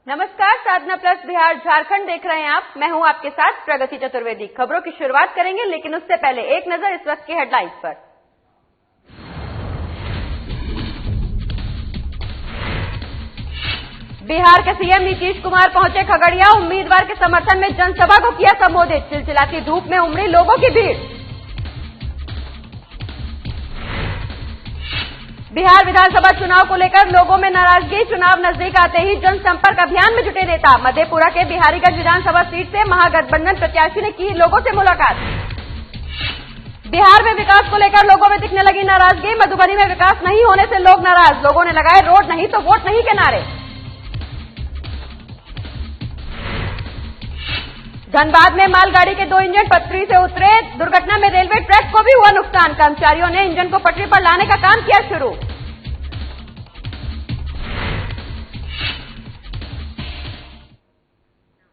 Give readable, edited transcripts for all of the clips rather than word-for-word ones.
नमस्कार, साधना प्लस बिहार झारखंड देख रहे हैं आप। मैं हूं आपके साथ प्रगति चतुर्वेदी। खबरों की शुरुआत करेंगे, लेकिन उससे पहले एक नजर इस वक्त की हेडलाइंस पर। बिहार के सीएम नीतीश कुमार पहुंचे खगड़िया। उम्मीदवार के समर्थन में जनसभा को किया संबोधित। चिलचिलाती धूप में उमड़ी लोगों की भीड़। बिहार विधानसभा चुनाव को लेकर लोगों में नाराजगी। चुनाव नजदीक आते ही जनसंपर्क अभियान में जुटे नेता। मधेपुरा के बिहारीगंज विधानसभा सीट से महागठबंधन प्रत्याशी ने की लोगों से मुलाकात। बिहार में विकास को लेकर लोगों में दिखने लगी नाराजगी। मधुबनी में विकास नहीं होने से लोग नाराज। लोगों ने लगाए रोड नहीं तो वोट नहीं के नारे। धनबाद में मालगाड़ी के 2 इंजन पटरी से उतरे। दुर्घटना में रेलवे ट्रैक को भी हुआ नुकसान। कर्मचारियों ने इंजन को पटरी पर लाने का काम किया शुरू।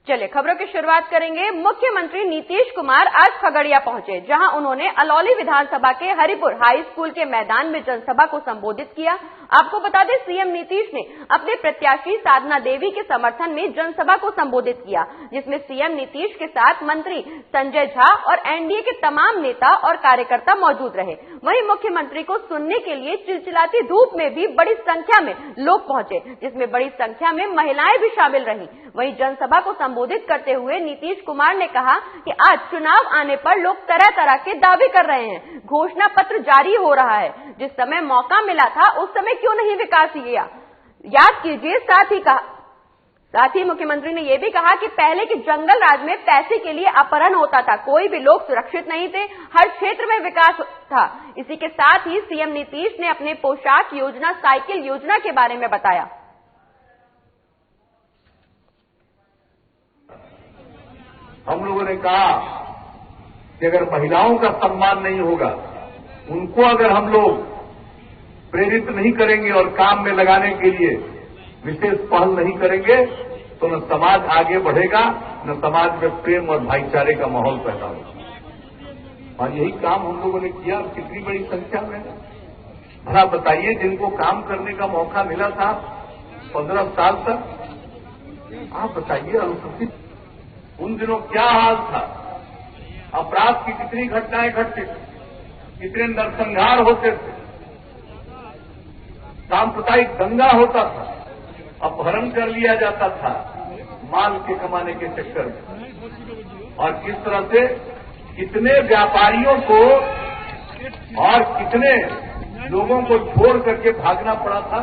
चलिए खबरों की शुरुआत करेंगे। मुख्यमंत्री नीतीश कुमार आज खगड़िया पहुंचे, जहां उन्होंने अलौली विधानसभा के हरिपुर हाई स्कूल के मैदान में जनसभा को संबोधित किया। आपको बता दें, सीएम नीतीश ने अपने प्रत्याशी साधना देवी के समर्थन में जनसभा को संबोधित किया, जिसमें सीएम नीतीश के साथ मंत्री संजय झा और एनडीए के तमाम नेता और कार्यकर्ता मौजूद रहे। वहीं मुख्यमंत्री को सुनने के लिए चिलचिलाती धूप में भी बड़ी संख्या में लोग पहुंचे, जिसमें बड़ी संख्या में महिलाएं भी शामिल रहीं। वहीं जनसभा को संबोधित करते हुए नीतीश कुमार ने कहा कि आज चुनाव आने पर लोग तरह तरह के दावे कर रहे हैं। घोषणा पत्र जारी हो रहा है। जिस समय मौका मिला था उस समय क्यों नहीं विकास किया, याद कीजिए। साथ ही मुख्यमंत्री ने यह भी कहा कि पहले के जंगल राज में पैसे के लिए अपहरण होता था, कोई भी लोग सुरक्षित नहीं थे, हर क्षेत्र में विकास था। इसी के साथ ही सीएम नीतीश ने अपने पोशाक योजना, साइकिल योजना के बारे में बताया। हम लोगों ने कहा कि अगर महिलाओं का सम्मान नहीं होगा, उनको अगर हम लोग प्रेरित नहीं करेंगे और काम में लगाने के लिए विशेष पहल नहीं करेंगे, तो न समाज आगे बढ़ेगा, न समाज में प्रेम और भाईचारे का माहौल पैदा होगा। और यही काम हम लोगों ने किया। कितनी बड़ी संख्या में, भला बताइए, जिनको काम करने का मौका मिला था 15 साल तक, आप बताइए अनुसूचित उन दिनों क्या हाल था। अपराध की कितनी घटनाएं घटती थी, कितने नरसंहार होते थे, सांप्रदायिक दंगा होता था, अपहरण कर लिया जाता था माल के कमाने के चक्कर में। और किस तरह से कितने व्यापारियों को और कितने लोगों को छोड़ करके भागना पड़ा था।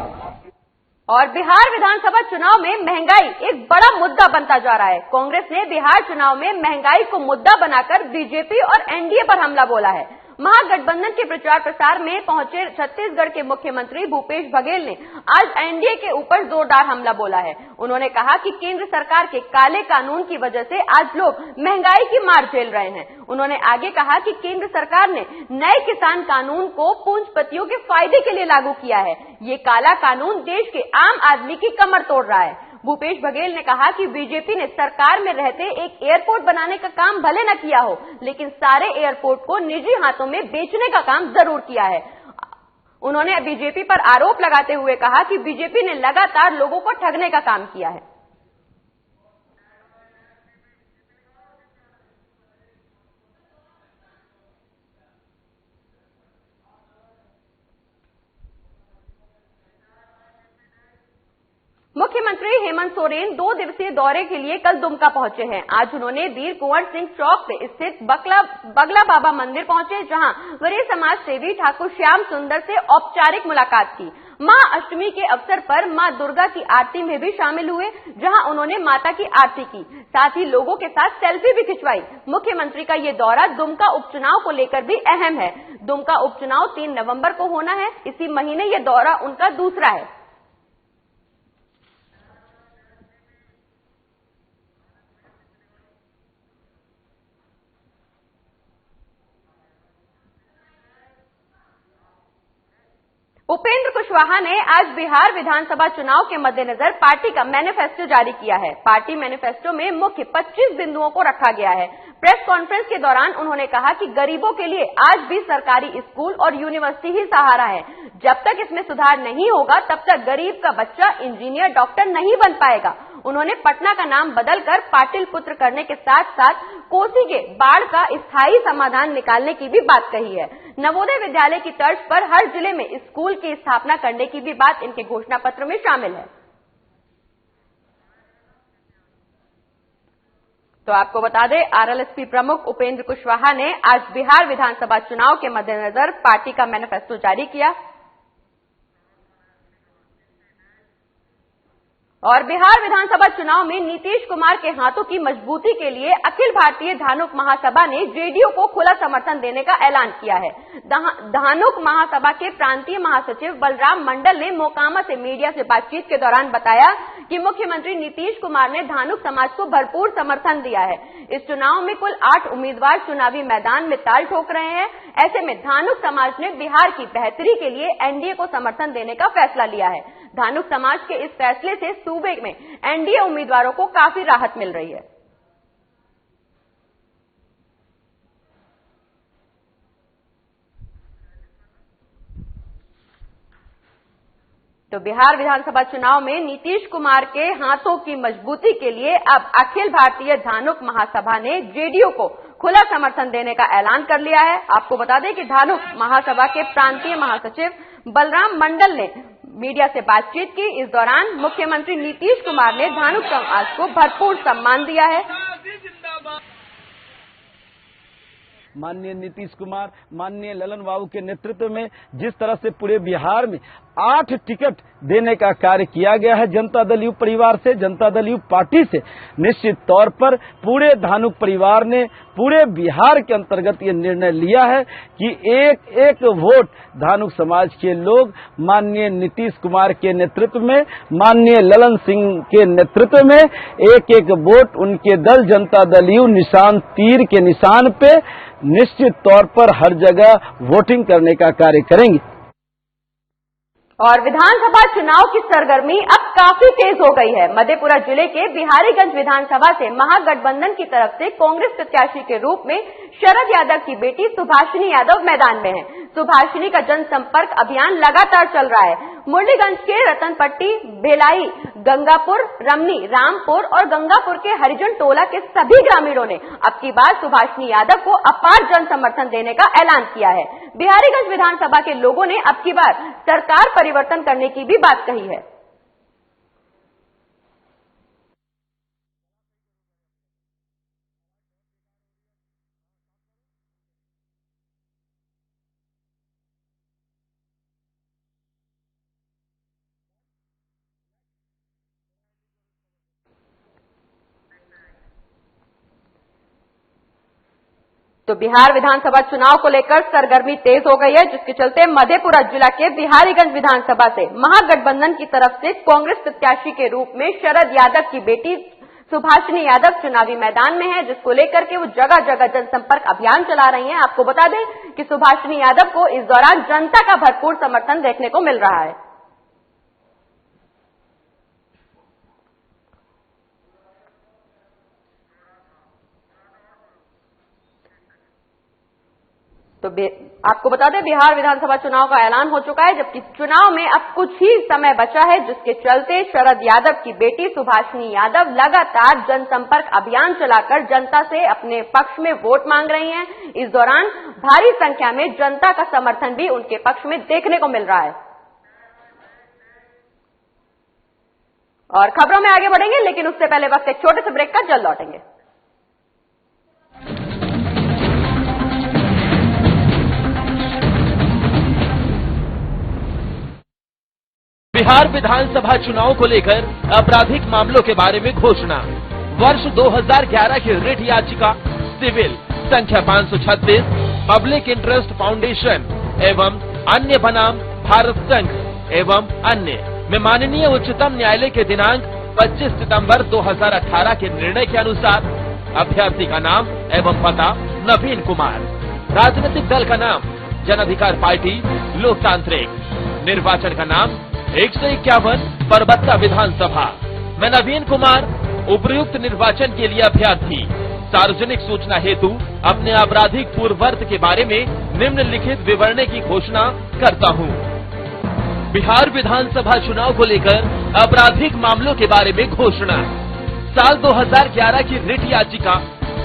और बिहार विधानसभा चुनाव में महंगाई एक बड़ा मुद्दा बनता जा रहा है। कांग्रेस ने बिहार चुनाव में महंगाई को मुद्दा बनाकर बीजेपी और एनडीए पर हमला बोला है। महागठबंधन के प्रचार प्रसार में पहुंचे छत्तीसगढ़ के मुख्यमंत्री भूपेश बघेल ने आज एनडीए के ऊपर जोरदार हमला बोला है। उन्होंने कहा कि केंद्र सरकार के काले कानून की वजह से आज लोग महंगाई की मार झेल रहे हैं। उन्होंने आगे कहा कि केंद्र सरकार ने नए किसान कानून को पूंजीपतियों के फायदे के लिए लागू किया है। ये काला कानून देश के आम आदमी की कमर तोड़ रहा है। भूपेश बघेल ने कहा कि बीजेपी ने सरकार में रहते एक एयरपोर्ट बनाने का काम भले न किया हो, लेकिन सारे एयरपोर्ट को निजी हाथों में बेचने का काम जरूर किया है। उन्होंने बीजेपी पर आरोप लगाते हुए कहा कि बीजेपी ने लगातार लोगों को ठगने का काम किया है। मुख्यमंत्री हेमंत सोरेन 2 दिवसीय दौरे के लिए कल दुमका पहुंचे हैं। आज उन्होंने वीर कुंवर सिंह चौक से स्थित बगला बाबा मंदिर पहुंचे, जहां वरीय समाज सेवी ठाकुर श्याम सुंदर से औपचारिक मुलाकात की। मां अष्टमी के अवसर पर मां दुर्गा की आरती में भी शामिल हुए, जहां उन्होंने माता की आरती की। साथ ही लोगों के साथ सेल्फी भी खिंचवाई। मुख्यमंत्री का ये दौरा दुमका उपचुनाव को लेकर भी अहम है। दुमका उपचुनाव 3 नवंबर को होना है। इसी महीने ये दौरा उनका दूसरा है। उपेंद्र कुशवाहा ने आज बिहार विधानसभा चुनाव के मद्देनजर पार्टी का मैनिफेस्टो जारी किया है। पार्टी मैनिफेस्टो में मुख्य 25 बिंदुओं को रखा गया है। प्रेस कॉन्फ्रेंस के दौरान उन्होंने कहा कि गरीबों के लिए आज भी सरकारी स्कूल और यूनिवर्सिटी ही सहारा है। जब तक इसमें सुधार नहीं होगा तब तक गरीब का बच्चा इंजीनियर, डॉक्टर नहीं बन पाएगा। उन्होंने पटना का नाम बदलकर पाटिलपुत्र करने के साथ साथ कोसी के बाढ़ का स्थायी समाधान निकालने की भी बात कही है। नवोदय विद्यालय की तर्ज पर हर जिले में स्कूल की स्थापना करने की भी बात इनके घोषणा पत्र में शामिल है। तो आपको बता दें, आरएलएसपी प्रमुख उपेंद्र कुशवाहा ने आज बिहार विधानसभा चुनाव के मद्देनजर पार्टी का मैनिफेस्टो जारी किया और बिहार विधानसभा चुनाव में नीतीश कुमार के हाथों की मजबूती के लिए अखिल भारतीय धानुक महासभा ने जेडीयू को खुला समर्थन देने का ऐलान किया है। धानुक महासभा के प्रांतीय महासचिव बलराम मंडल ने मोकामा से मीडिया से बातचीत के दौरान बताया कि मुख्यमंत्री नीतीश कुमार ने धानुक समाज को भरपूर समर्थन दिया है। इस चुनाव में कुल 8 उम्मीदवार चुनावी मैदान में ताल ठोक रहे हैं। ऐसे में धानुक समाज ने बिहार की बेहतरी के लिए एनडीए को समर्थन देने का फैसला लिया है। धानुक समाज के इस फैसले से सूबे में एनडीए उम्मीदवारों को काफी राहत मिल रही है। तो बिहार विधानसभा चुनाव में नीतीश कुमार के हाथों की मजबूती के लिए अब अखिल भारतीय धानुक महासभा ने जेडीयू को खुला समर्थन देने का ऐलान कर लिया है। आपको बता दें कि धानुक महासभा के प्रांतीय महासचिव बलराम मंडल ने मीडिया से बातचीत की। इस दौरान मुख्यमंत्री नीतीश कुमार ने धानुक समाज को भरपूर सम्मान दिया है। माननीय नीतीश कुमार, माननीय ललन बाबू के नेतृत्व में जिस तरह से पूरे बिहार में 8 टिकट देने का कार्य किया गया है जनता दल यू परिवार से, जनता दल यू पार्टी से, निश्चित तौर पर पूरे धानुक परिवार ने पूरे बिहार के अंतर्गत ये निर्णय लिया है कि एक एक वोट धानुक समाज के लोग माननीय नीतीश कुमार के नेतृत्व में, माननीय ललन सिंह के नेतृत्व में एक एक वोट उनके दल जनता दल यू निशान तीर के निशान पे निश्चित तौर पर हर जगह वोटिंग करने का कार्य करेंगे। और विधानसभा चुनाव की सरगर्मी अब काफी तेज हो गई है। मधेपुरा जिले के बिहारीगंज विधानसभा से महागठबंधन की तरफ से कांग्रेस प्रत्याशी के रूप में शरद यादव की बेटी सुभाषिनी यादव मैदान में है। सुभाषिनी का जनसंपर्क अभियान लगातार चल रहा है। मुरलीगंज के रतनपट्टी, भेलाई, गंगापुर, रमनी, रामपुर और गंगापुर के हरिजन टोला के सभी ग्रामीणों ने अब की बार सुभाषिनी यादव को अपार जन समर्थन देने का ऐलान किया है। बिहारीगंज विधानसभा के लोगों ने अब की बार सरकार परिवर्तन करने की भी बात कही है। तो बिहार विधानसभा चुनाव को लेकर सरगर्मी तेज हो गई है, जिसके चलते मधेपुरा जिला के बिहारीगंज विधानसभा से महागठबंधन की तरफ से कांग्रेस प्रत्याशी के रूप में शरद यादव की बेटी सुभाषिनी यादव चुनावी मैदान में है, जिसको लेकर के वो जगह जगह जनसंपर्क अभियान चला रही हैं। आपको बता दें कि सुभाषिनी यादव को इस दौरान जनता का भरपूर समर्थन देखने को मिल रहा है। तो आपको बता दें बिहार विधानसभा चुनाव का ऐलान हो चुका है, जबकि चुनाव में अब कुछ ही समय बचा है, जिसके चलते शरद यादव की बेटी सुभाषिनी यादव लगातार जनसंपर्क अभियान चलाकर जनता से अपने पक्ष में वोट मांग रही हैं। इस दौरान भारी संख्या में जनता का समर्थन भी उनके पक्ष में देखने को मिल रहा है। और खबरों में आगे बढ़ेंगे, लेकिन उससे पहले वक्त एक छोटे से ब्रेक का, जल्द लौटेंगे। बिहार विधानसभा चुनाव को लेकर आपराधिक मामलों के बारे में घोषणा। वर्ष 2011 की रिट याचिका सिविल संख्या 536 पब्लिक इंटरेस्ट फाउंडेशन एवं अन्य बनाम भारत संघ एवं अन्य में माननीय उच्चतम न्यायालय के दिनांक 25 सितंबर 2018 के निर्णय के अनुसार अभ्यर्थी का नाम एवं पता नवीन कुमार, राजनीतिक दल का नाम जन अधिकार पार्टी लोकतांत्रिक, निर्वाचन का नाम 151 परबत्ता विधानसभा। मैं नवीन कुमार उपयुक्त निर्वाचन के लिए अभ्यर्थी सार्वजनिक सूचना हेतु अपने आपराधिक पूर्ववर्त के बारे में निम्नलिखित विवरण की घोषणा करता हूँ। बिहार विधानसभा चुनाव को लेकर आपराधिक मामलों के बारे में घोषणा। साल 2011 की रिट याचिका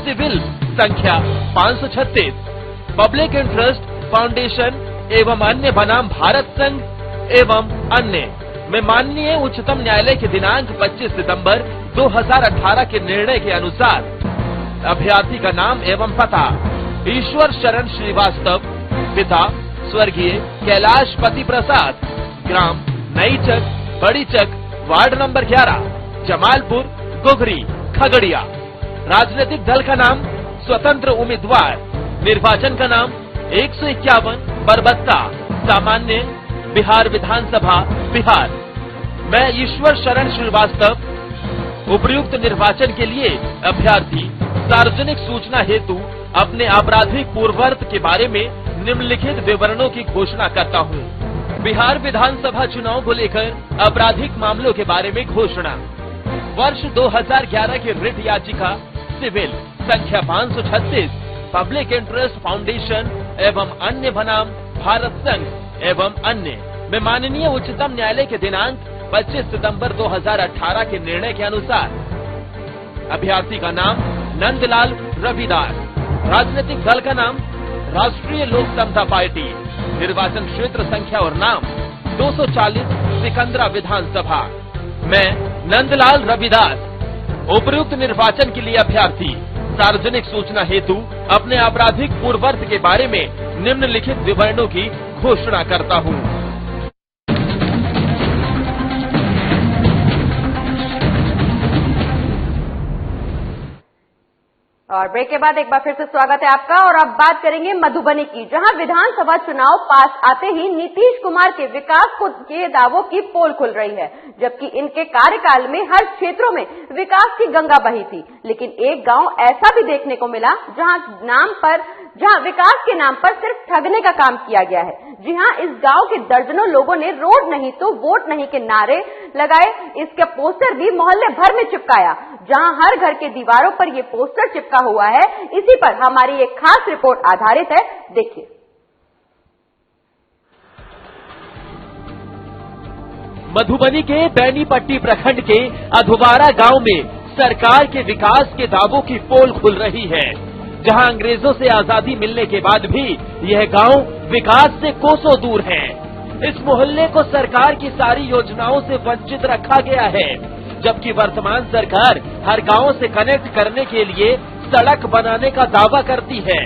सिविल संख्या 536 पब्लिक इंटरेस्ट फाउंडेशन एवं अन्य बनाम भारत संघ एवं अन्य में माननीय उच्चतम न्यायालय के दिनांक 25 सितंबर 2018 के निर्णय के अनुसार अभ्यर्थी का नाम एवं पता ईश्वर शरण श्रीवास्तव, पिता स्वर्गीय कैलाश पति प्रसाद, ग्राम नई चक, बड़ी चक, वार्ड नंबर 11, जमालपुर, गोगरी, खगड़िया। राजनीतिक दल का नाम स्वतंत्र उम्मीदवार, निर्वाचन का नाम 151 बरबत्ता, सामान्य बिहार विधानसभा बिहार। मैं ईश्वर शरण श्रीवास्तव उपर्युक्त निर्वाचन के लिए अभ्यर्थी सार्वजनिक सूचना हेतु अपने आपराधिक पूर्ववर्त के बारे में निम्नलिखित विवरणों की घोषणा करता हूँ। बिहार विधानसभा चुनाव को लेकर आपराधिक मामलों के बारे में घोषणा। वर्ष 2011 की रिट याचिका सिविल संख्या 536 पब्लिक इंटरेस्ट फाउंडेशन एवं अन्य बनाम भारत संघ एवं अन्य में माननीय उच्चतम न्यायालय के दिनांक 25 सितंबर 2018 के निर्णय के अनुसार अभ्यर्थी का नाम नंदलाल रविदास, राजनीतिक दल का नाम राष्ट्रीय लोक समता पार्टी, निर्वाचन क्षेत्र संख्या और नाम 240 सिकंदरा विधानसभा। मैं नंदलाल रविदास उपर्युक्त निर्वाचन के लिए अभ्यर्थी सार्वजनिक सूचना हेतु अपने आपराधिक पूर्ववर्त के बारे में निम्नलिखित विवरणों की घोषणा करता हूँ। और ब्रेक के बाद एक बार फिर से स्वागत है आपका। और अब बात करेंगे मधुबनी की, जहां विधानसभा चुनाव पास आते ही नीतीश कुमार के विकास के दावों की पोल खुल रही है, जबकि इनके कार्यकाल में हर क्षेत्रों में विकास की गंगा बही थी। लेकिन एक गांव ऐसा भी देखने को मिला जहां विकास के नाम पर सिर्फ ठगने का काम किया गया है। जी हां, इस गांव के दर्जनों लोगों ने रोड नहीं तो वोट नहीं के नारे लगाए। इसका पोस्टर भी मोहल्ले भर में चिपकाया। जहां हर घर के दीवारों पर ये पोस्टर चिपका हुआ है, इसी पर हमारी एक खास रिपोर्ट आधारित है, देखिए। मधुबनी के बैनीपट्टी प्रखंड के अधुवारा गांव में सरकार के विकास के दावों की पोल खुल रही है। जहां अंग्रेजों से आजादी मिलने के बाद भी यह गांव विकास से कोसों दूर है। इस मोहल्ले को सरकार की सारी योजनाओं से वंचित रखा गया है, जबकि वर्तमान सरकार हर गांव से कनेक्ट करने के लिए सड़क बनाने का दावा करती है,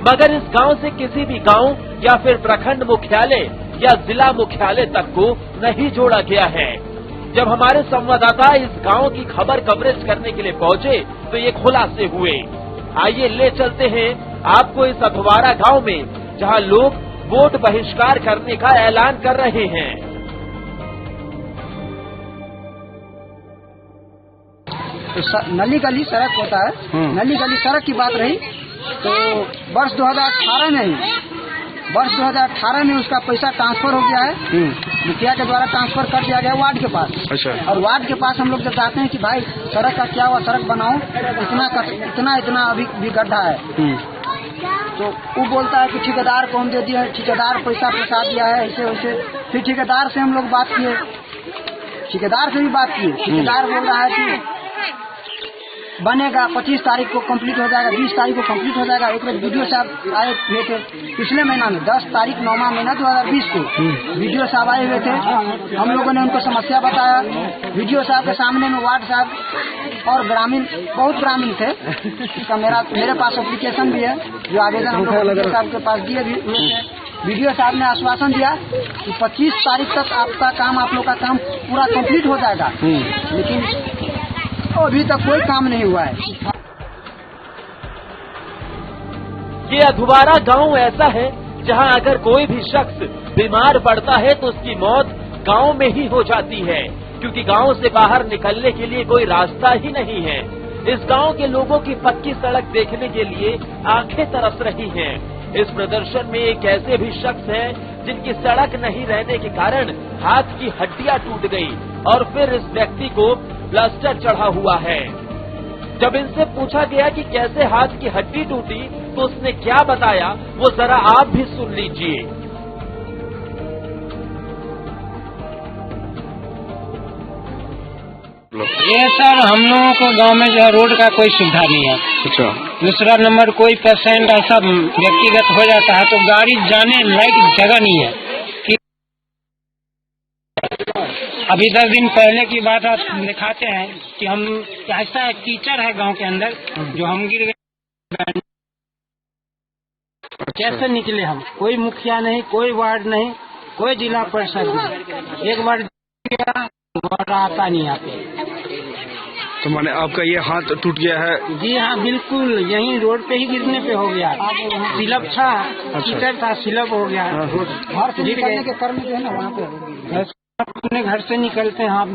मगर इस गांव से किसी भी गांव या फिर प्रखंड मुख्यालय या जिला मुख्यालय तक को नहीं जोड़ा गया है। जब हमारे संवाददाता इस गांव की खबर कवरेज करने के लिए पहुंचे तो ये खुलासे हुए। आइए ले चलते हैं आपको इस अधवारा गांव में, जहां लोग वोट बहिष्कार करने का ऐलान कर रहे हैं। तो नली गली सड़क होता है, नली गली सड़क की बात रही तो वर्ष 2018 में उसका पैसा ट्रांसफर हो गया है, मुखिया के द्वारा ट्रांसफर कर दिया गया वार्ड के पास। अच्छा। और वार्ड के पास हम लोग जब जाते हैं कि भाई सड़क का क्या हुआ, सड़क बनाओ, इतना अभी भी गड्ढा है, तो वो बोलता है कि ठेकेदार को हम दे दिया है, ठेकेदार पैसा फंसा दिया है, ऐसे वैसे। फिर ठेकेदार से हम लोग बात किए, ठेकेदार से भी बात किए। ठेकेदार बोल रहा है कि बनेगा, 25 तारीख को कंप्लीट हो जाएगा, 20 तारीख को कंप्लीट हो जाएगा। एक बार वीडियो साहब आए हुए थे पिछले महीना में, 10 तारीख 9वां महीना 2020 को वीडियो साहब आए हुए थे। हम लोगों ने उनको समस्या बताया। वीडियो साहब के सामने में वार्ड साहब और ग्रामीण, बहुत ग्रामीण थे, इसका मेरे पास एप्लीकेशन भी है जो आवेदन हम लोग वीडियो साहब के पास दिए भी हुए थे। वीडियो साहब ने आश्वासन दिया कि 25 तारीख तक आपका काम, आप लोग का काम पूरा कंप्लीट हो जाएगा, लेकिन अभी तक कोई काम नहीं हुआ है। ये अधवारा गांव ऐसा है जहां अगर कोई भी शख्स बीमार पड़ता है तो उसकी मौत गांव में ही हो जाती है, क्योंकि गांव से बाहर निकलने के लिए कोई रास्ता ही नहीं है। इस गांव के लोगों की पक्की सड़क देखने के लिए आंखें तरस रही हैं। इस प्रदर्शन में एक ऐसे भी शख्स हैं जिनकी सड़क नहीं रहने के कारण हाथ की हड्डियां टूट गई और फिर इस व्यक्ति को प्लास्टर चढ़ा हुआ है। जब इनसे पूछा गया कि कैसे हाथ की हड्डी टूटी तो उसने क्या बताया, वो जरा आप भी सुन लीजिए। ये सर हम लोगों को गांव में जो है रोड का कोई सुविधा नहीं है। अच्छा। दूसरा नंबर कोई पेशेंट ऐसा व्यक्तिगत हो जाता है तो गाड़ी जाने लायक जगह नहीं है कि अभी 10 दिन पहले की बात आप दिखाते हैं कि हम ऐसा कीचड़ है गांव के अंदर जो हम गिर गए, कैसे निकले हम? कोई मुखिया नहीं, कोई वार्ड नहीं, कोई जिला परिषद नहीं। एक बार दोबारा आता नहीं आते। तो माने आपका ये हाथ टूट गया है? जी हाँ बिल्कुल, यहीं रोड पे ही गिरने पे हो गया। सिलप था, कीचड़ था, सिलप हो गया। घर से निकलने के क्रम जो है ना वहाँ पे अपने घर से निकलते हैं आप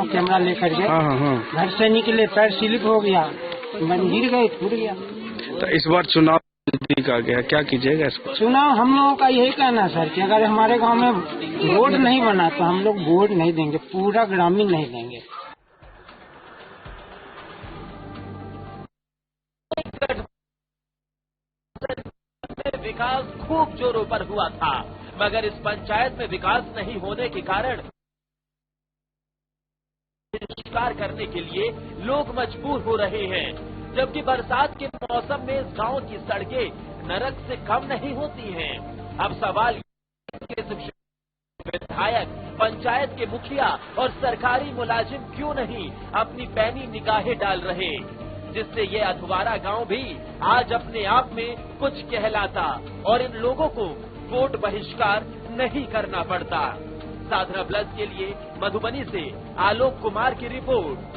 कैमरा लेकर के, घर से निकले पैर स्लिप हो गया, गिर गए, टूट गया। तो इस बार चुनाव नजदीक आ गया, क्या कीजिएगा इसको? चुनाव हम लोगों का यही कहना है सर कि अगर हमारे गांव में रोड नहीं बना तो हम लोग वोट नहीं देंगे, पूरा ग्रामीण नहीं देंगे। विकास खूब जोरों पर हुआ था, मगर इस पंचायत में विकास नहीं होने के कारण बहिष्कार करने के लिए लोग मजबूर हो रहे हैं। जबकि बरसात के मौसम में इस गांव की सड़कें नरक से कम नहीं होती हैं। अब सवाल विधायक, पंचायत के मुखिया और सरकारी मुलाजिम क्यों नहीं अपनी पैनी निगाहें डाल रहे, जिससे ये अधवारा गांव भी आज अपने आप में कुछ कहलाता और इन लोगों को वोट बहिष्कार नहीं करना पड़ता। साधना प्लस के लिए मधुबनी से आलोक कुमार की रिपोर्ट।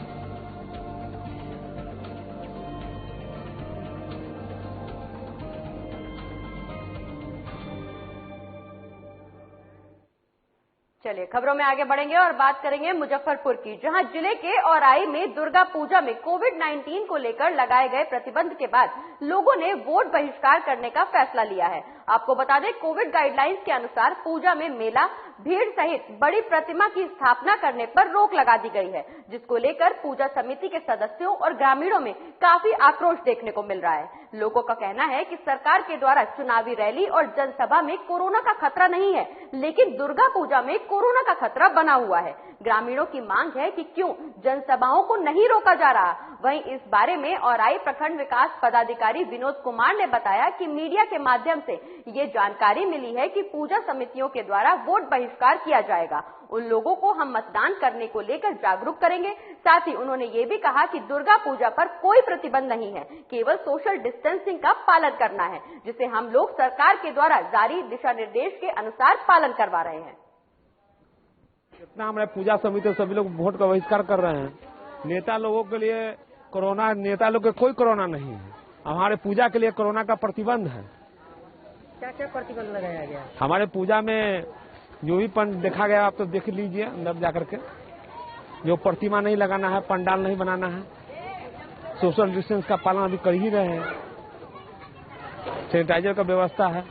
चलिए खबरों में आगे बढ़ेंगे और बात करेंगे मुजफ्फरपुर की, जहां जिले के औराई में दुर्गा पूजा में कोविड-19 को लेकर लगाए गए प्रतिबंध के बाद लोगों ने वोट बहिष्कार करने का फैसला लिया है। आपको बता दें, कोविड गाइडलाइंस के अनुसार पूजा में मेला, भीड़ सहित बड़ी प्रतिमा की स्थापना करने पर रोक लगा दी गई है, जिसको लेकर पूजा समिति के सदस्यों और ग्रामीणों में काफी आक्रोश देखने को मिल रहा है। लोगों का कहना है कि सरकार के द्वारा चुनावी रैली और जनसभा में कोरोना का खतरा नहीं है, लेकिन दुर्गा पूजा में कोरोना का खतरा बना हुआ है। ग्रामीणों की मांग है कि क्यों जनसभाओं को नहीं रोका जा रहा। वहीं इस बारे में औराई प्रखंड विकास पदाधिकारी विनोद कुमार ने बताया कि मीडिया के माध्यम से ये जानकारी मिली है कि पूजा समितियों के द्वारा वोट बहिष्कार किया जाएगा। उन लोगों को हम मतदान करने को लेकर जागरूक करेंगे। साथ ही उन्होंने ये भी कहा कि दुर्गा पूजा पर कोई प्रतिबंध नहीं है, केवल सोशल डिस्टेंसिंग का पालन करना है, जिसे हम लोग सरकार के द्वारा जारी दिशा निर्देश के अनुसार पालन करवा रहे हैं। जितना हमारे पूजा समिति सभी लोग वोट का बहिष्कार कर रहे हैं। नेता लोगों के लिए कोरोना, नेता लोग के कोई कोरोना नहीं है। हमारे पूजा के लिए कोरोना का प्रतिबंध है। क्या क्या प्रतिबंध लगाया गया? हमारे पूजा में जो भी देखा गया, आप तो देख लीजिए अंदर जाकर के। जो प्रतिमा नहीं लगाना है, पंडाल नहीं बनाना है, सोशल डिस्टेंस का पालन अभी कर ही रहे हैं, सैनिटाइजर का व्यवस्था है।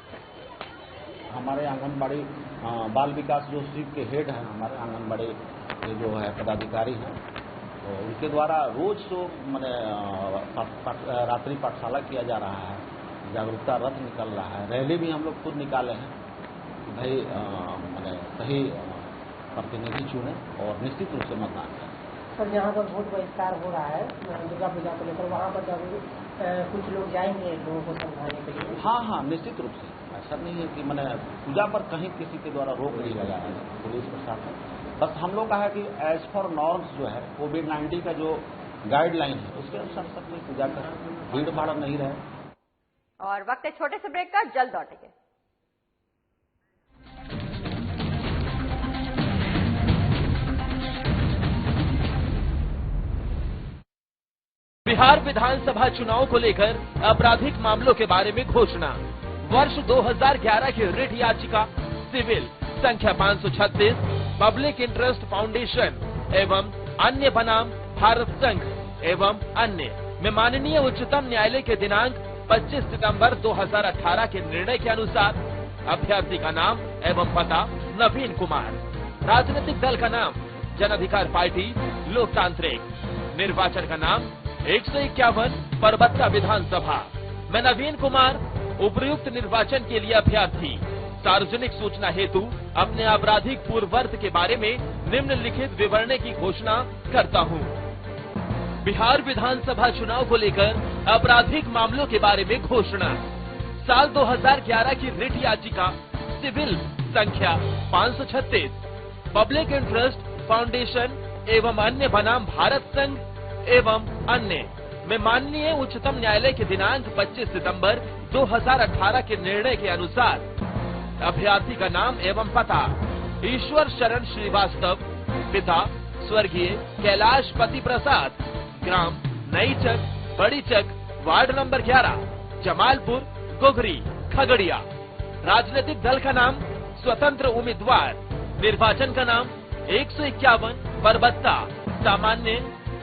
हमारे आंगनबाड़ी बाल विकास जो स्वीप के हेड हैं, हमारे आंगनबाड़ी जो है पदाधिकारी हैं, तो उनके द्वारा रोज तो मैंने रात्रि पाठशाला किया जा रहा है, जागरूकता रथ निकल रहा है, रैली भी हम लोग खुद निकाले हैं कि भाई मैंने सही प्रतिनिधि चुने और निश्चित रूप से मतदान करें। सर, जहाँ पर वोट बहिष्कार हो रहा है दुर्गा पूजा को लेकर, वहाँ पर कुछ लोग जाएंगे लोगों को समझाने के लिए? हाँ, निश्चित रूप से। ऐसा नहीं है कि मैंने पूजा पर कहीं किसी के द्वारा रोक नहीं लगाया है पुलिस प्रशासन। बस हम लोग का है कि एज फॉर नॉर्म्स जो है कोविड-19 का जो गाइडलाइन है उसके अनुसार सब कोई पूजा करें, भीड़ भाड़ नहीं रहे। और वक्त है छोटे से ब्रेक का, जल्द लौटेंगे। बिहार विधानसभा चुनाव को लेकर आपराधिक मामलों के बारे में घोषणा। वर्ष 2011 की रिट याचिका सिविल संख्या 536 पब्लिक इंटरेस्ट फाउंडेशन एवं अन्य बनाम भारत संघ एवं अन्य में माननीय उच्चतम न्यायालय के दिनांक 25 सितंबर 2018 के निर्णय के अनुसार अभ्यर्थी का नाम एवं पता नवीन कुमार, राजनीतिक दल का नाम जन अधिकार पार्टी लोकतांत्रिक, निर्वाचन का नाम 151 परबत्ता विधानसभा। मैं नवीन कुमार उपर्युक्त निर्वाचन के लिए अभ्यर्थी सार्वजनिक सूचना हेतु अपने आपराधिक पूर्ववर्त के बारे में निम्नलिखित विवरण की घोषणा करता हूँ। बिहार विधानसभा चुनाव को लेकर आपराधिक मामलों के बारे में घोषणा। साल 2011 की रिट याचिका सिविल संख्या 536, पब्लिक इंटरेस्ट फाउंडेशन एवं अन्य बनाम भारत संघ एवं अन्य में माननीय उच्चतम न्यायालय के दिनांक 25 सितंबर 2018 के निर्णय के अनुसार अभ्यर्थी का नाम एवं पता ईश्वर शरण श्रीवास्तव, पिता स्वर्गीय कैलाश पति प्रसाद, ग्राम नई चक, बड़ी चक, वार्ड नंबर 11, जमालपुर, गोगरी, खगड़िया। राजनीतिक दल का नाम स्वतंत्र उम्मीदवार, निर्वाचन का नाम 151 परबत्ता, सामान्य,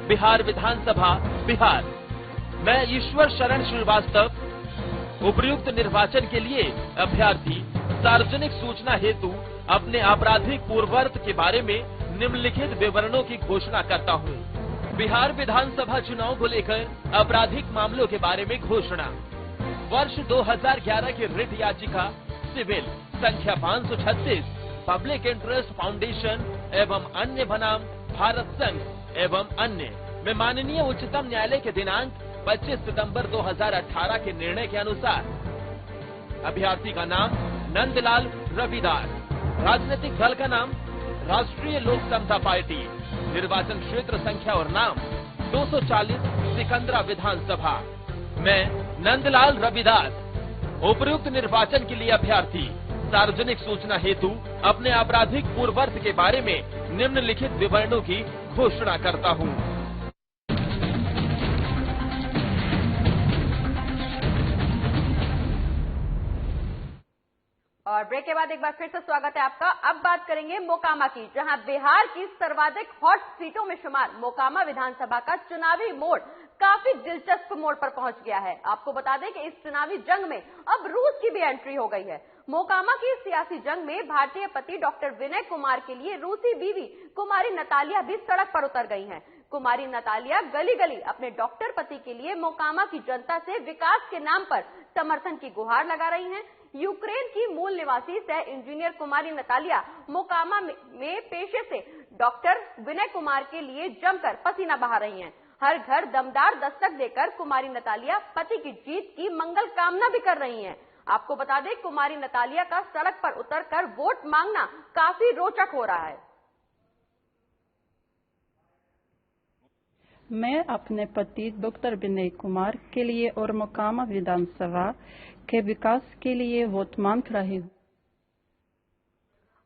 बिहार विधानसभा, बिहार। मैं ईश्वर शरण श्रीवास्तव उपर्युक्त निर्वाचन के लिए अभ्यर्थी सार्वजनिक सूचना हेतु अपने आपराधिक पूर्ववर्त के बारे में निम्नलिखित विवरणों की घोषणा करता हूँ। बिहार विधानसभा चुनाव को लेकर आपराधिक मामलों के बारे में घोषणा। वर्ष 2011 की रिट याचिका सिविल संख्या 536, पब्लिक इंटरेस्ट फाउंडेशन एवं अन्य बनाम भारत संघ एवं अन्य में माननीय उच्चतम न्यायालय के दिनांक 25 सितंबर 2018 के निर्णय के अनुसार अभ्यर्थी का नाम नंदलाल रविदास, राजनीतिक दल का नाम राष्ट्रीय लोक समता पार्टी, निर्वाचन क्षेत्र संख्या और नाम 240 सिकंदरा विधानसभा। मैं नंदलाल रविदास उपर्युक्त निर्वाचन के लिए अभ्यर्थी सार्वजनिक सूचना हेतु अपने आपराधिक पूर्ववर्त के बारे में निम्नलिखित विवरणों की घोषणा करता हूँ। और ब्रेक के बाद एक बार फिर से स्वागत है आपका। अब बात करेंगे मोकामा की, जहां बिहार की सर्वाधिक हॉट सीटों में शुमार मोकामा विधानसभा का चुनावी मोड़ काफी दिलचस्प मोड़ पर पहुंच गया है। आपको बता दें कि इस चुनावी जंग में अब रूस की भी एंट्री हो गई है। मोकामा की सियासी जंग में भारतीय पति डॉक्टर विनय कुमार के लिए रूसी बीवी कुमारी नतालिया भी सड़क पर उतर गई हैं। कुमारी नतालिया गली गली अपने डॉक्टर पति के लिए मोकामा की जनता से विकास के नाम पर समर्थन की गुहार लगा रही हैं। यूक्रेन की मूल निवासी सह इंजीनियर कुमारी नतालिया मोकामा में पेशे से डॉक्टर विनय कुमार के लिए जमकर पसीना बहा रही हैं। हर घर दमदार दस्तक देकर कुमारी नतालिया पति की जीत की मंगल कामना भी कर रही हैं। आपको बता दें, कुमारी नतालिया का सड़क पर उतरकर वोट मांगना काफी रोचक हो रहा है। मैं अपने पति डॉक्टर विनय कुमार के लिए और मोकामा विधानसभा के विकास के लिए वोट मांग रही हूँ।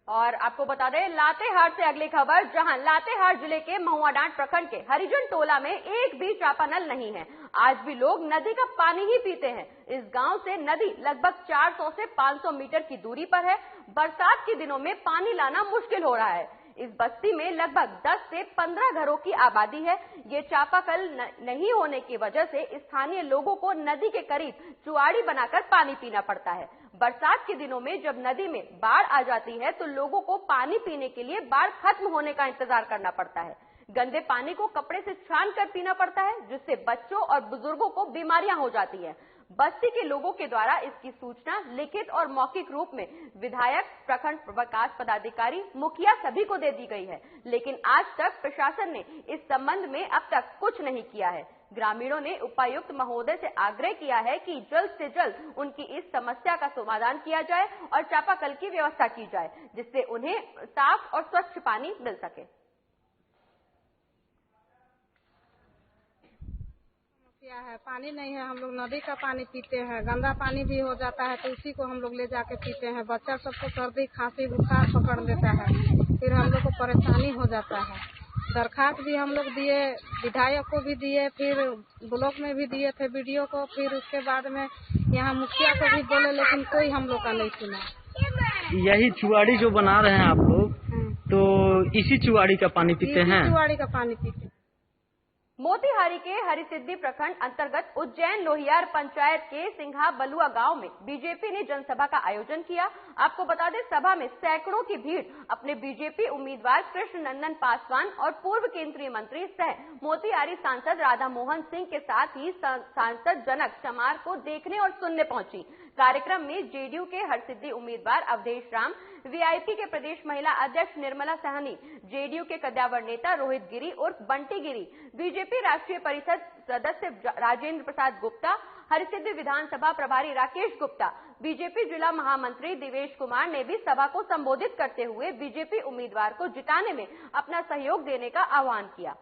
और आपको बता दें, लातेहार से अगली खबर, जहां लातेहार जिले के महुआडांड प्रखंड के हरिजन टोला में एक भी चापानल नहीं है। आज भी लोग नदी का पानी ही पीते हैं। इस गांव से नदी लगभग 400 से 500 मीटर की दूरी पर है। बरसात के दिनों में पानी लाना मुश्किल हो रहा है। इस बस्ती में लगभग 10 से 15 घरों की आबादी है। ये चापाकल नहीं होने की वजह से स्थानीय लोगों को नदी के करीब चुआड़ी बनाकर पानी पीना पड़ता है। बरसात के दिनों में जब नदी में बाढ़ आ जाती है तो लोगों को पानी पीने के लिए बाढ़ खत्म होने का इंतजार करना पड़ता है। गंदे पानी को कपड़े से छान कर पीना पड़ता है, जिससे बच्चों और बुजुर्गों को बीमारियां हो जाती हैं। बस्ती के लोगों के द्वारा इसकी सूचना लिखित और मौखिक रूप में विधायक, प्रखंड विकास पदाधिकारी, मुखिया सभी को दे दी गई है, लेकिन आज तक प्रशासन ने इस संबंध में अब तक कुछ नहीं किया है। ग्रामीणों ने उपायुक्त महोदय से आग्रह किया है कि जल्द से जल्द उनकी इस समस्या का समाधान किया जाए और चापाकल की व्यवस्था की जाए, जिससे उन्हें साफ और स्वच्छ पानी मिल सके। है पानी नहीं है, हम लोग नदी का पानी पीते हैं। गंदा पानी भी हो जाता है तो उसी को हम लोग ले जाके पीते हैं। बच्चा सबको सर्दी खांसी बुखार पकड़ लेता है, फिर हम लोग को परेशानी हो जाता है। दरखास्त भी हम लोग दिए, विधायक को भी दिए, फिर ब्लॉक में भी दिए थे वीडियो को, फिर उसके बाद में यहाँ मुखिया को भी बोले, लेकिन कोई हम लोग का नहीं सुना। यही चुआड़ी जो बना रहे हैं आप लोग, तो इसी चुआड़ी का पानी पीते हैं? चुआड़ी का पानी पीते हैं। मोतिहारी के हरिसिद्धि प्रखंड अंतर्गत उज्जैन लोहियार पंचायत के सिंघा बलुआ गांव में बीजेपी ने जनसभा का आयोजन किया। आपको बता दें, सभा में सैकड़ों की भीड़ अपने बीजेपी उम्मीदवार कृष्ण नंदन पासवान और पूर्व केंद्रीय मंत्री सह मोतिहारी सांसद राधा मोहन सिंह के साथ ही सांसद जनक चमार को देखने और सुनने पहुंची। कार्यक्रम में जेडीयू के हरसिद्धि उम्मीदवार अवधेश राम, वीआईपी के प्रदेश महिला अध्यक्ष निर्मला सहनी, जेडीयू के कद्यावर नेता रोहित गिरी उर्फ बंटी गिरी, बीजेपी राष्ट्रीय परिषद सदस्य राजेंद्र प्रसाद गुप्ता, हरसिद्धि विधानसभा प्रभारी राकेश गुप्ता, बीजेपी जिला महामंत्री दिवेश कुमार ने भी सभा को संबोधित करते हुए बीजेपी उम्मीदवार को जिताने में अपना सहयोग देने का आह्वान किया।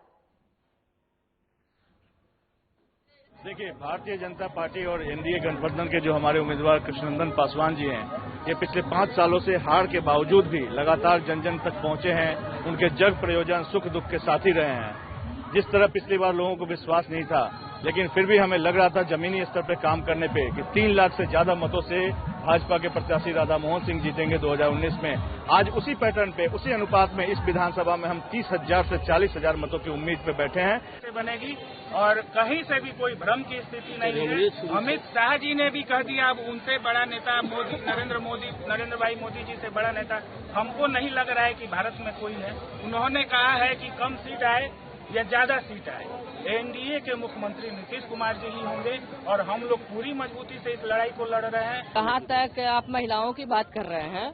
देखिए, भारतीय जनता पार्टी और एनडीए गठबंधन के जो हमारे उम्मीदवार कृष्णनंदन पासवान जी हैं, ये पिछले 5 सालों से हार के बावजूद भी लगातार जन जन तक पहुंचे हैं। उनके जग प्रयोजन सुख दुख के साथी रहे हैं। जिस तरह पिछली बार लोगों को विश्वास नहीं था, लेकिन फिर भी हमें लग रहा था जमीनी स्तर पर काम करने पे कि 3 लाख से ज्यादा मतों से भाजपा के प्रत्याशी राधा मोहन सिंह जीतेंगे 2019 में। आज उसी पैटर्न पे, उसी अनुपात में इस विधानसभा में हम 30,000 से 40,000 मतों की उम्मीद पे बैठे हैं। बनेगी और कहीं से भी कोई भ्रम की स्थिति नहीं है। अमित शाह जी ने भी कह दिया, अब उनसे बड़ा नेता नरेंद्र भाई मोदी जी से बड़ा नेता हमको नहीं लग रहा है कि भारत में कोई है। उन्होंने कहा है कि कम सीट आए या ज्यादा सीट आए, एनडीए के मुख्यमंत्री नीतीश कुमार जी ही होंगे और हम लोग पूरी मजबूती से इस लड़ाई को लड़ रहे हैं। कहाँ तक आप महिलाओं की बात कर रहे हैं,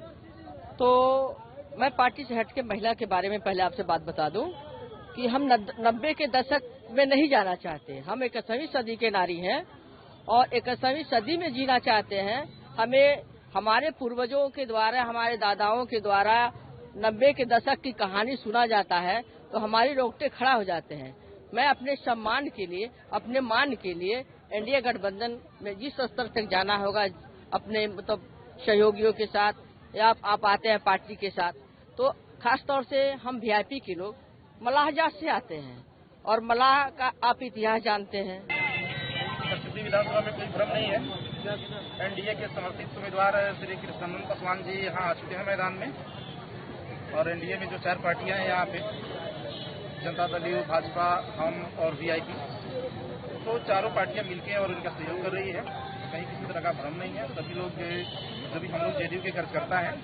तो मैं पार्टी से हट के महिला के बारे में पहले आपसे बात बता दूं कि हम 90 के दशक में नहीं जाना चाहते। हम 21वीं सदी के नारी हैं और 21वीं सदी में जीना चाहते हैं। हमें हमारे पूर्वजों के द्वारा, हमारे दादाओं के द्वारा 90 के दशक की कहानी सुना जाता है तो हमारी रोंगटे खड़ा हो जाते हैं। मैं अपने सम्मान के लिए, अपने मान के लिए एनडीए गठबंधन में जिस स्तर तक जाना होगा अपने सहयोगियों के साथ या आप आते हैं पार्टी के साथ, तो खास तौर से हम वीआईपी के लोग मलाह जात से आते हैं और मलाह का आप इतिहास जानते हैं। हरसिद्धि विधानसभा में कोई भ्रम नहीं है। एनडीए के समर्थित उम्मीदवार श्री कृष्णनंदन पासवान जी यहाँ आ चुके हैं मैदान में और एनडीए में जो 4 पार्टियां हैं यहाँ पे, जनता दल, भाजपा, हम और वीआईपी, तो चारों पार्टियां मिलकर और उनका सहयोग कर रही है। कहीं किसी तरह का भ्रम नहीं है। सभी लोग, जब हम लोग जेडीयू के कार्यकर्ता हैं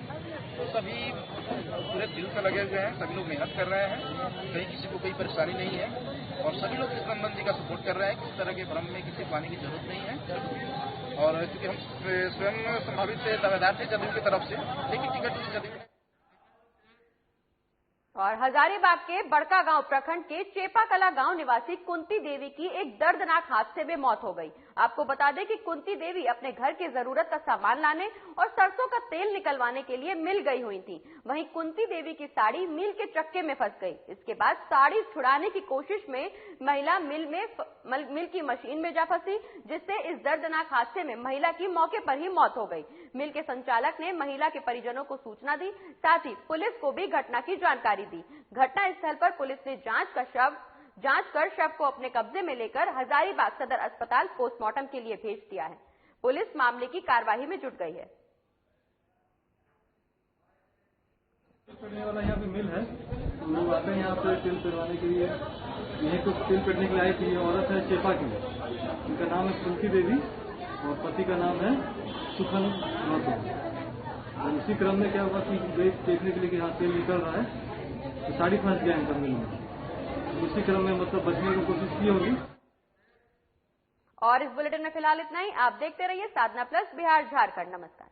तो सभी पूरे दिल से लगे हुए हैं, सभी लोग मेहनत कर रहे हैं, कहीं किसी को कोई परेशानी नहीं है और सभी लोग कृष्णनंदन जी का सपोर्ट कर रहे हैं। किसी तरह के भ्रम में किसी पानी की जरूरत नहीं है और क्योंकि हम स्वयं संभावित दावेदार थे जदयू की तरफ से, लेकिन टिकट जदयू। और हजारीबाग के बड़का गांव प्रखंड के चेपाकला गांव निवासी कुंती देवी की एक दर्दनाक हादसे में मौत हो गई। आपको बता दें कि कुंती देवी अपने घर की जरूरत का सामान लाने और सरसों का तेल निकलवाने के लिए मिल गई हुई थी। वहीं कुंती देवी की साड़ी मिल के चक्के में फंस गई। इसके बाद साड़ी छुड़ाने की कोशिश में महिला मिल की मशीन में जा फंसी, जिससे इस दर्दनाक हादसे में महिला की मौके पर ही मौत हो गई। मिल के संचालक ने महिला के परिजनों को सूचना दी, साथ ही पुलिस को भी घटना की जानकारी दी। घटना स्थल पर पुलिस ने जांच कर शव को अपने कब्जे में लेकर हजारीबाग सदर अस्पताल पोस्टमार्टम के लिए भेज दिया है। पुलिस मामले की कार्रवाई में जुट गई है। पेड़ने वाला यहाँ पे मिल है, लोग आते हैं यहाँ पे तेल पेड़वाने के लिए। यहीं को तेल पेड़ने के लिए आई थी। औरत है चेपा की, उनका नाम है कुंती देवी और पति का नाम है सुखन गौतम। और इसी क्रम में क्या हुआ कि देखने के लिए कि यहाँ तेल निकल रहा है तो साड़ी फंस गया इनका मिल में। इसी क्रम में बचने की कोशिश की होगी। और इस बुलेटिन में फिलहाल इतना ही। आप देखते रहिए साधना प्लस बिहार झारखंड। नमस्कार।